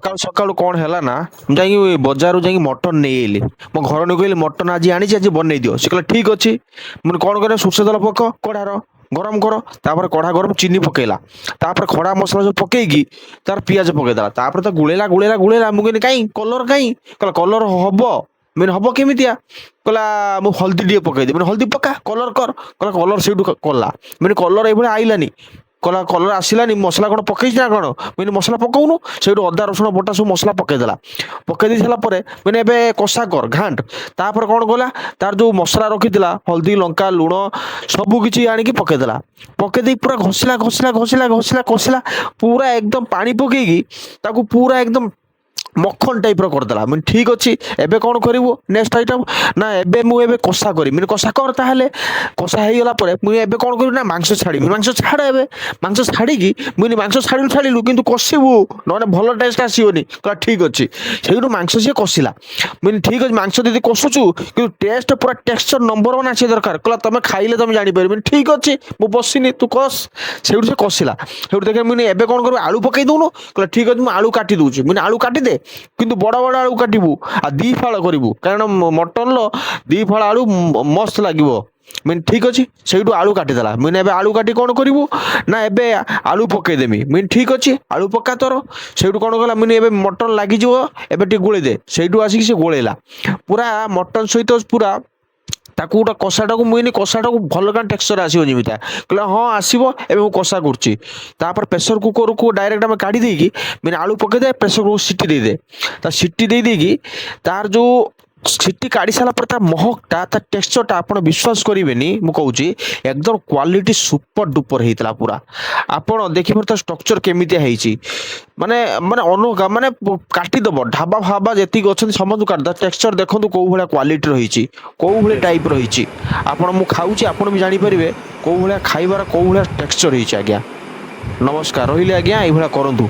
ସକାଳୁ ସକାଳୁ କ'ଣ ହେଲା ନା ମୁଁ ଯାଇକି ବଜାରରୁ ଯାଇକି ମଟନ ନେଇ ଆଇଲି। ମୋ ଘର ଲୋକ କହିଲେ ମଟନ ଆଜି ଆଣିଛି ଆଜି ବନେଇ ଦିଅ। ସେ କହିଲା ଠିକ୍ ଅଛି। ମୁଁ କ'ଣ କରିବା ସୋରିଷ ତେଲ ପକ କଢ଼ାର ଗରମ କର। ତାପରେ କଢ଼ା ଗରମ ଚିନି ପକେଇଲା। ତାପରେ ଖଡ଼ା ମସଲା ସବୁ ପକେଇକି ତାର ପିଆଜ ପକେଇଦେଲା। ତାପରେ ତ ଗୋଳେଇଲା ଗୋଳେଇଲା ଗୋଳେଇଲା। ମୁଁ କହିଲି କାଇଁ କଲର କାଇଁ? କହିଲା କଲର ହବ। ମାନେ ହବ କେମିତିଆ? କହିଲା ମୁଁ ହଳଦୀ ଟିକେ ପକେଇଦେବି। ମାନେ ହଳଦୀ ପକା କଲର କର। କହିଲା କଲର ସେଇଠୁ କଲା। ମାନେ କଲର ଏଇଭଳିଆ ଆଇଲାନି। କହିଲା କଲର ଆସିଲାନି ମସଲା କ'ଣ ପକେଇଛି ନା କ'ଣ? ମାନେ ମସଲା ପକଉନୁ। ସେଇଠୁ ଅଦା ରସୁଣ ବଟା ସବୁ ମସଲା ପକେଇଦେଲା। ପକେଇ ଦେଇ ସାରିଲା ପରେ ମାନେ ଏବେ କଷା କର ଘାଣ୍ଟ। ତାପରେ କ'ଣ କଲା ତାର ଯୋଉ ମସଲା ରଖିଥିଲା ହଳଦୀ ଲଙ୍କା ଲୁଣ ସବୁ କିଛି ଆଣିକି ପକେଇଦେଲା। ପକେଇ ଦେଇ ପୁରା ଘଷିଲା ଘଷିଲା ଘଷିଲା ଘଷିଲା କଷିଲା ପୁରା ଏକଦମ ପାଣି ପକେଇକି ତାକୁ ପୁରା ଏକଦମ ମଖନ ଟାଇପ୍ର କରିଦେଲା। ମାନେ ଠିକ୍ ଅଛି ଏବେ କ'ଣ କରିବୁ ନେକ୍ସଟ ଆଇଟମ୍ ନା ଏବେ କଷା କରିବି। ମାନେ କଷା କର ତାହେଲେ। କଷା ହେଇଗଲା ପରେ ମୁଁ ଏବେ କ'ଣ କରିବି ନା ମାଂସ ଛାଡ଼ିବି। ମାଂସ ଛାଡ଼ ଏବେ। ମାଂସ ଛାଡ଼ିକି ମୁଁ ମାଂସ ଛାଡ଼ିଲୁ ଛାଡ଼ିଲୁ କିନ୍ତୁ କଷିବୁ ନହେଲେ ଭଲ ଟେଷ୍ଟ ଆସିବନି। କହିଲା ଠିକ୍ ଅଛି। ସେଇଠୁ ମାଂସ ସିଏ କଷିଲା। ମୁଁ ଠିକ୍ ଅଛି ମାଂସ ଯଦି କଷୁଛୁ କିନ୍ତୁ ଟେଷ୍ଟ ପୁରା ଟେକ୍ସଚର ନମ୍ବର ୱାନ୍ ଆସିବା ଦରକାର। କହିଲା ତମେ ଖାଇଲେ ତମେ ଜାଣିପାରିବ। ଠିକ୍ ଅଛି ମୁଁ ବସିନି ତୁ କଷ। ସେଇଠୁ ସେ କଷିଲା। ସେଇଠୁ ଦେଖେ ମୁଁ ଏବେ କ'ଣ କରିବି ଆଳୁ ପକେଇ ଦଉନୁ। କହିଲା ଠିକ୍ ଅଛି ମୁଁ ଆଳୁ କାଟି ଦଉଛି। ମୁଁ ଆଳୁ କାଟିଦେ କିନ୍ତୁ ବଡ଼ ବଡ଼ ଆଳୁ କାଟିବୁ ଆଉ ଦୁଇ ଫାଳ କରିବୁ କାରଣ ମଟନର ଦୁଇ ଫାଳ ଆଳୁ ମସ୍ତ ଲାଗିବ। ମାନେ ଠିକ୍ ଅଛି। ସେଇଠୁ ଆଳୁ କାଟିଦେଲା। ମୁଁ ଏବେ ଆଳୁ କାଟି କ'ଣ କରିବୁ ନା ଏବେ ଆଳୁ ପକେଇଦେମି। ମୁଁ ଠିକ୍ ଅଛି ଆଳୁ ପକା ତୋର। ସେଇଠୁ କ'ଣ କଲା ମୁଁ ଏବେ ମଟନ ଲାଗିଯିବ ଏବେ ଟିକେ ଗୋଳେଇ ଦେ। ସେଇଠୁ ଆସିକି ସେ ଗୋଳେଇଲା ପୁରା ମଟନ ସହିତ ପୁରା ତାକୁ ଗୋଟେ କଷାଟାକୁ ମୁଁ କଷାଟାକୁ ଭଲ କାରଣ ଟେକ୍ସଚର ଆସିବ ଯେମିତିଆ। କହିଲା ହଁ ଆସିବ ଏବେ ମୁଁ କଷା କରୁଛି। ତାପରେ ପ୍ରେସର କୁକରକୁ ଡାଇରେକ୍ଟ ଆମେ କାଢ଼ି ଦେଇକି ମାନେ ଆଳୁ ପକେଇଦେ ପ୍ରେସର କୁକର ସିଟି ଦେଇଦେ। ତା ସିଟି ଦେଇ ଦେଇକି ତାର ଯୋଉ ସିଟି କାଢ଼ି ସାରିଲା ପରେ ତା ମହକଟା ତା ଟେକ୍ସଚରଟା ଆପଣ ବିଶ୍ୱାସ କରିବେନି ମୁଁ କହୁଛି ଏକଦମ କ୍ୱାଲିଟି ସୁପର ଡୁପର ହେଇଥିଲା ପୁରା। ଆପଣ ଦେଖିପାରୁ ତା ଷ୍ଟ୍ରକ୍ଚର କେମିତିଆ ହେଇଛି ମାନେ ମାନେ ଅନୋଖା ମାନେ କାଟିଦେବ ଢାବା ଫାବା ଯେତିକି ଅଛନ୍ତି ସମସ୍ତଙ୍କୁ କାଟିଦେବ। ଟେକ୍ସଚର ଦେଖନ୍ତୁ କୋଉ ଭଳିଆ କ୍ୱାଲିଟି ରହିଛି କୋଉ ଭଳିଆ ଟାଇପ ରହିଛି। ଆପଣ ମୁଁ ଖାଉଛି ଆପଣ ବି ଜାଣିପାରିବେ କୋଉ ଭଳିଆ ଖାଇବାର କୋଉ ଭଳିଆ ଟେକ୍ସଚର ହେଇଛି। ଆଜ୍ଞା ନମସ୍କାର ରହିଲି ଆଜ୍ଞା ଏଇଭଳିଆ କରନ୍ତୁ।